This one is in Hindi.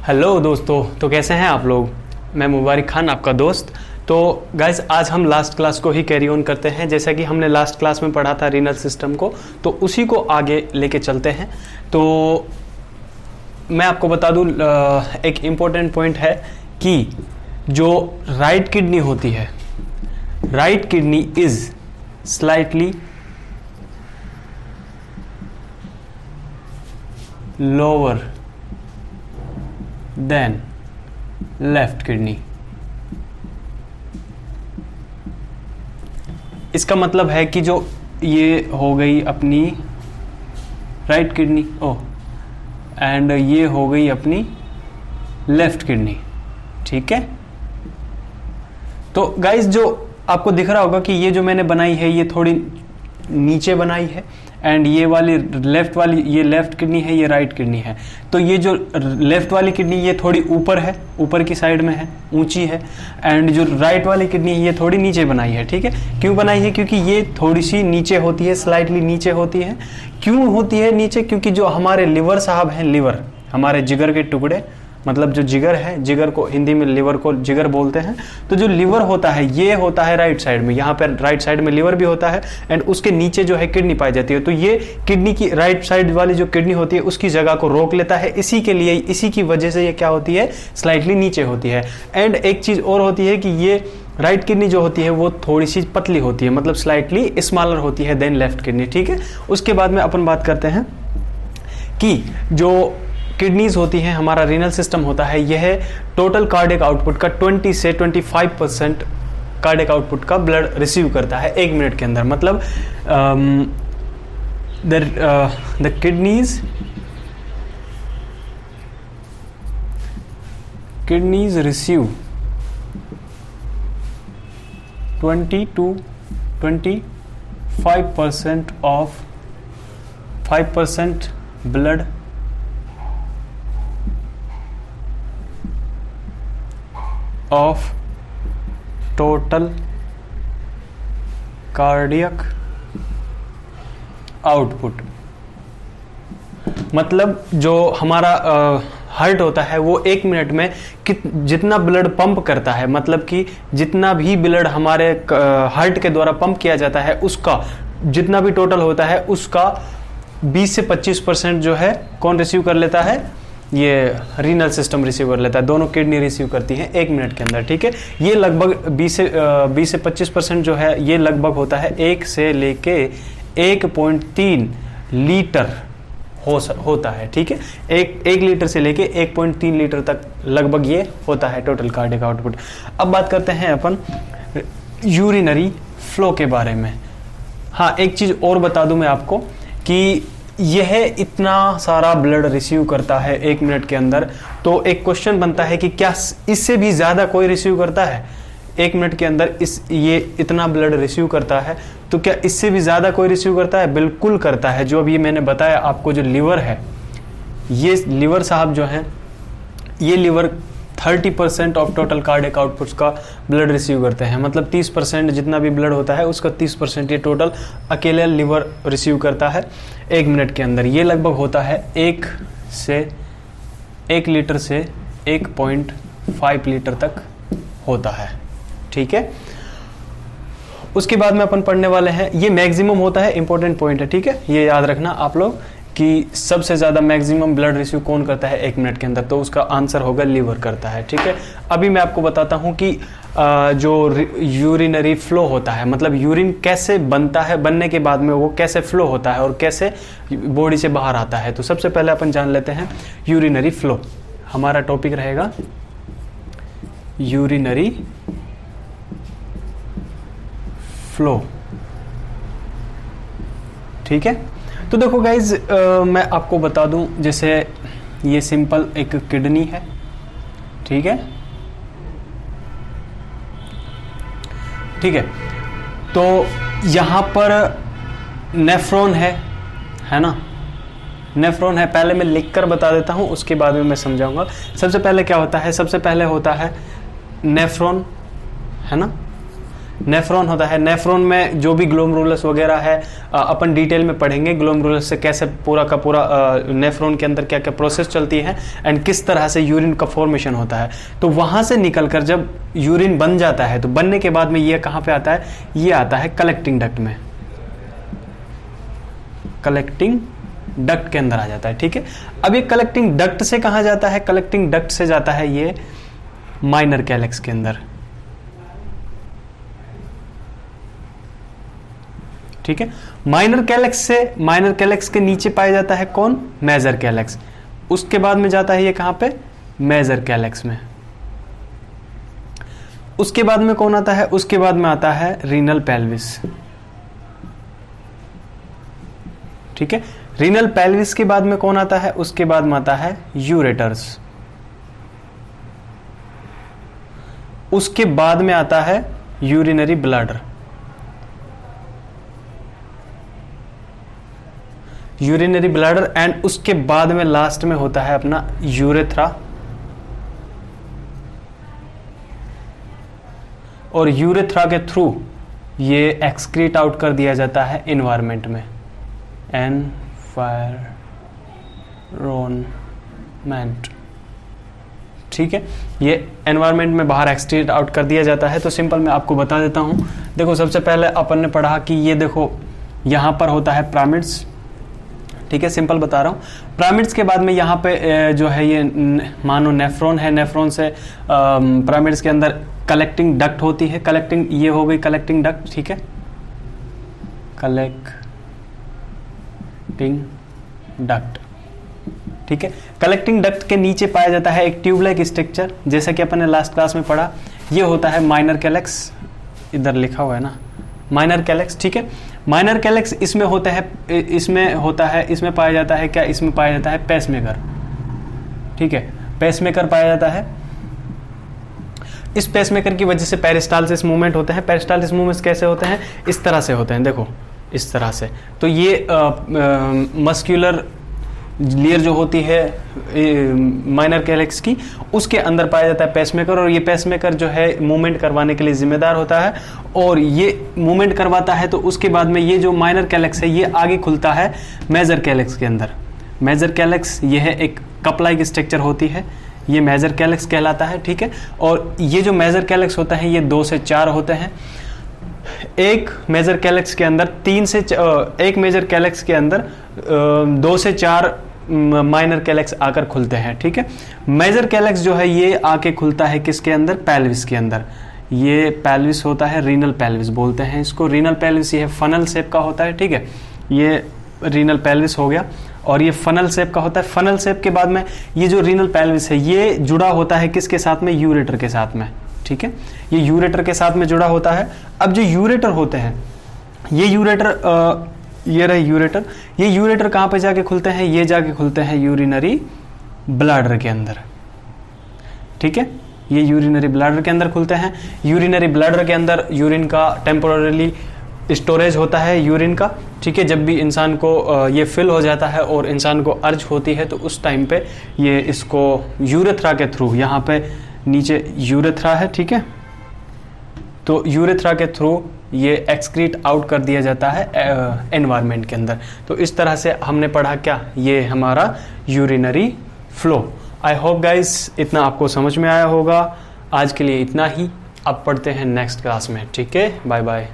हेलो दोस्तों, तो कैसे हैं आप लोग। मैं मुबारक खान, आपका दोस्त। तो गाइज, आज हम लास्ट क्लास को ही कैरी ऑन करते हैं। जैसा कि हमने लास्ट क्लास में पढ़ा था रीनल सिस्टम को, तो उसी को आगे लेके चलते हैं। तो मैं आपको बता दूं, एक इम्पोर्टेंट पॉइंट है कि जो राइट किडनी होती है, right kidney is slightly lower than left kidney. इसका मतलब है कि जो ये हो गई अपनी राइट किडनी एंड ये हो गई अपनी लेफ्ट किडनी, ठीक है। तो गाइस, जो आपको दिख रहा होगा कि ये जो मैंने बनाई है ये थोड़ी नीचे बनाई है, एंड ये वाली लेफ्ट वाली, ये लेफ्ट किडनी है, ये राइट किडनी है। तो ये जो लेफ्ट वाली किडनी ये थोड़ी ऊपर है, ऊपर की साइड में है, ऊंची है, एंड जो राइट वाली किडनी है ये थोड़ी नीचे बनाई है, ठीक है। क्यों बनाई है? क्योंकि ये थोड़ी सी नीचे होती है, स्लाइटली नीचे होती है। क्यों होती है नीचे? क्योंकि जो हमारे लिवर साहब हैं, लिवर हमारे जिगर के टुकड़े, मतलब जो जिगर है, जिगर को हिंदी में लिवर को जिगर बोलते हैं। तो जो लिवर होता है ये होता है राइट साइड में, यहाँ पर राइट साइड में लिवर भी होता है, एंड उसके नीचे जो है किडनी पाई जाती है। तो ये किडनी की राइट साइड वाली जो किडनी होती है उसकी जगह को रोक लेता है। इसी के लिए, इसी की वजह से ये क्या होती है, स्लाइटली नीचे होती है। एंड एक चीज और होती है कि ये राइट किडनी जो होती है वो थोड़ी सी पतली होती है, मतलब स्लाइटली स्मॉलर होती है देन लेफ्ट किडनी, ठीक है। उसके बाद में अपन बात करते हैं कि जो किडनीज होती हैं, हमारा रीनल सिस्टम होता है, यह टोटल कार्डियक आउटपुट का 20 से 25% कार्डियक आउटपुट का ब्लड रिसीव करता है 1 मिनट के अंदर। मतलब the kidneys receive 20 to 25% of 5% blood of total cardiac output। मतलब जो हमारा हार्ट होता है वो 1 मिनट में जितना ब्लड पंप करता है, मतलब कि जितना भी ब्लड हमारे हार्ट के द्वारा पंप किया जाता है उसका जितना भी टोटल होता है उसका 20 से 25% जो है कौन रिसीव कर लेता है, ये रीनल सिस्टम रिसीव कर लेता है। दोनों किडनी रिसीव करती हैं 1 मिनट के अंदर, ठीक है। ये लगभग 20 से 25% जो है ये लगभग होता है 1 से लेके 1.3 लीटर होता है, ठीक है। 1 लीटर से लेके 1.3 लीटर तक लगभग ये होता है टोटल कार्डियक आउटपुट। अब बात करते हैं अपन यूरिनरी फ्लो के बारे में। हाँ, एक चीज और बता दूं मैं आपको कि यह इतना सारा ब्लड रिसीव करता है 1 मिनट के अंदर, तो एक क्वेश्चन बनता है कि क्या इससे भी ज्यादा कोई रिसीव करता है 1 मिनट के अंदर? ये इतना ब्लड रिसीव करता है, तो क्या इससे भी ज्यादा कोई रिसीव करता है? बिल्कुल करता है। जो अभी मैंने बताया आपको, जो लिवर है, ये लिवर साहब जो है, ये liver 30% of total cardiac outputs का ब्लड रिसीव करते हैं। मतलब 30% जितना भी ब्लड होता है उसका 30% ये टोटल अकेले लिवर रिसीव करता है 1 मिनट के अंदर। ये लगभग होता है 1 लीटर से 1.5 लीटर तक होता है, ठीक है। उसके बाद में अपन पढ़ने वाले हैं, ये मैक्सिमम होता है, इंपॉर्टेंट पॉइंट है, ठीक है। ये याद रखना आप लोग कि सबसे ज्यादा मैक्सिमम ब्लड रिसीव कौन करता है 1 मिनट के अंदर, तो उसका आंसर होगा लिवर करता है, ठीक है। अभी मैं आपको बताता हूं कि जो यूरिनरी फ्लो होता है, मतलब यूरिन कैसे बनता है, बनने के बाद में वो कैसे फ्लो होता है और कैसे बॉडी से बाहर आता है। तो सबसे पहले अपन जान लेते हैं यूरिनरी फ्लो। हमारा टॉपिक रहेगा यूरिनरी फ्लो, ठीक है। तो देखो गाइज, मैं आपको बता दूं, जैसे ये सिंपल एक किडनी है, ठीक है, ठीक है। तो यहां पर नेफ्रॉन है ना, नेफ्रॉन है। पहले मैं लिखकर बता देता हूं, उसके बाद में मैं समझाऊंगा। सबसे पहले क्या होता है? सबसे पहले होता है नेफ्रॉन, है ना। नेफ्रॉन होता है। नेफ्रॉन में जो भी ग्लोमेरुलस वगैरह है अपन डिटेल में पढ़ेंगे, ग्लोमेरुलस से कैसे पूरा का पूरा नेफ्रॉन के अंदर क्या क्या प्रोसेस चलती है एंड किस तरह से यूरिन का फॉर्मेशन होता है। तो वहां से निकलकर जब यूरिन बन जाता है तो बनने के बाद में ये कहां पे आता है, ये आता है कलेक्टिंग डक्ट में, कलेक्टिंग डक्ट के अंदर आ जाता है। ठीक है, अब ये कलेक्टिंग डक्ट से कहां जाता है, कलेक्टिंग डक्ट से जाता है ये माइनर कैलेक्स के अंदर। ठीक है, माइनर कैलेक्स से, माइनर कैलेक्स के नीचे पाया जाता है कौन, मेजर कैलेक्स। उसके बाद में जाता है ये कहां पे, मेजर कैलेक्स में। उसके बाद में कौन आता है, उसके बाद में आता है रीनल पेल्विस। ठीक है, रीनल पेल्विस के बाद में कौन आता है, उसके बाद में आता है यूरेटर्स। उसके बाद में आता है urinary bladder. Urinary bladder and उसके बाद में लास्ट में होता है अपना यूरेथ्रा। और यूरेथ्रा के थ्रू ये एक्सक्रीट आउट कर दिया जाता है एनवायरमेंट में, एनवायरमेंट। ठीक है, ये एनवायरमेंट में बाहर एक्सक्रीट आउट कर दिया जाता है। तो सिंपल मैं आपको बता देता हूं। देखो सबसे पहले अपन ने पढ़ा कि ये देखो यहां पर होता है पिरामिड्स। ठीक है, सिंपल बता रहा हूं। पिरामिड्स के बाद में यहाँ पे जो है ये मानो नेफ्रॉन है, नेफ्रॉन से पिरामिड्स के अंदर कलेक्टिंग डक्ट होती है। कलेक्टिंग, ये हो गई कलेक्टिंग डक्ट। ठीक है, कलेक्टिंग डक्ट। ठीक है, कलेक्टिंग डक्ट के नीचे पाया जाता है एक ट्यूब लाइक स्ट्रक्चर, जैसा कि अपन ने लास्ट क्लास में पढ़ा। ये होता है माइनर कैलेक्स, इधर लिखा हुआ है ना माइनर कैलेक्स। ठीक है, माइनर कैलेक्स इसमें होता है, इसमें पाया जाता है क्या, इसमें पाया जाता है पेसमेकर। ठीक है, पेसमेकर पाया जाता है। इस पेसमेकर की वजह से पेरिस्टाल्सिस मूवमेंट होते हैं। पेरिस्टाल्सिस मूवमेंट्स कैसे होते हैं, इस तरह से होते हैं, देखो इस तरह से। तो ये मस्क्यूलर लेयर जो होती है माइनर कैलेक्स की, उसके अंदर पाया जाता है पेसमेकर। और ये पेसमेकर जो है मूवमेंट करवाने के लिए जिम्मेदार होता है, और ये मूवमेंट करवाता है। तो उसके बाद में ये जो माइनर कैलेक्स है ये आगे खुलता है मेजर कैलेक्स के अंदर। मेजर कैलेक्स ये है एक कप लाइक स्ट्रक्चर होती है, ये मेजर कैलेक्स कहलाता है। ठीक है, और ये जो मेजर कैलेक्स होता है ये 2 से 4 होते हैं। एक मेजर कैलेक्स के अंदर 2 से 4 माइनर कैलेक्स आकर खुलते हैं। ठीक है, मेजर कैलेक्स जो है ये आके खुलता है किसके अंदर, पेल्विस के अंदर। ये पेल्विस होता है, रीनल पेल्विस बोलते हैं इसको। रीनल पेल्विस ये फनल शेप का होता है। ठीक है, ये रीनल पेल्विस हो गया, और ये फनल शेप का होता है। फनल शेप के बाद में ये जो रीनल पेल्विस है ये जुड़ा होता है किसके साथ में, यूरेटर के साथ में। ठीक है, ये यूरेटर के साथ में जुड़ा होता है। अब जो यूरेटर होते हैं, ये यूरेटर ये रहे यूरेटर। ये यूरेटर कहां पे जाके खुलते हैं, ये जाके खुलते हैं यूरिनरी ब्लैडर के अंदर। ठीक है, ये यूरिनरी ब्लैडर के अंदर खुलते हैं। यूरिनरी ब्लैडर के अंदर यूरिन का टेम्पोररीली स्टोरेज होता है, यूरिन का। ठीक है, जब भी इंसान को ये फिल हो जाता है और इंसान को अर्ज होती है तो उस टाइम पे ये इसको यूरेथ्रा के थ्रू, यहाँ पे नीचे यूरेथ्रा है। ठीक है, तो यूरेथ्रा के थ्रू ये एक्सक्रीट आउट कर दिया जाता है एनवायरनमेंट के अंदर। तो इस तरह से हमने पढ़ा क्या, ये हमारा urinary flow. I hope guys इतना आपको समझ में आया होगा। आज के लिए इतना ही, अब पढ़ते हैं नेक्स्ट क्लास में। ठीक है, बाय बाय।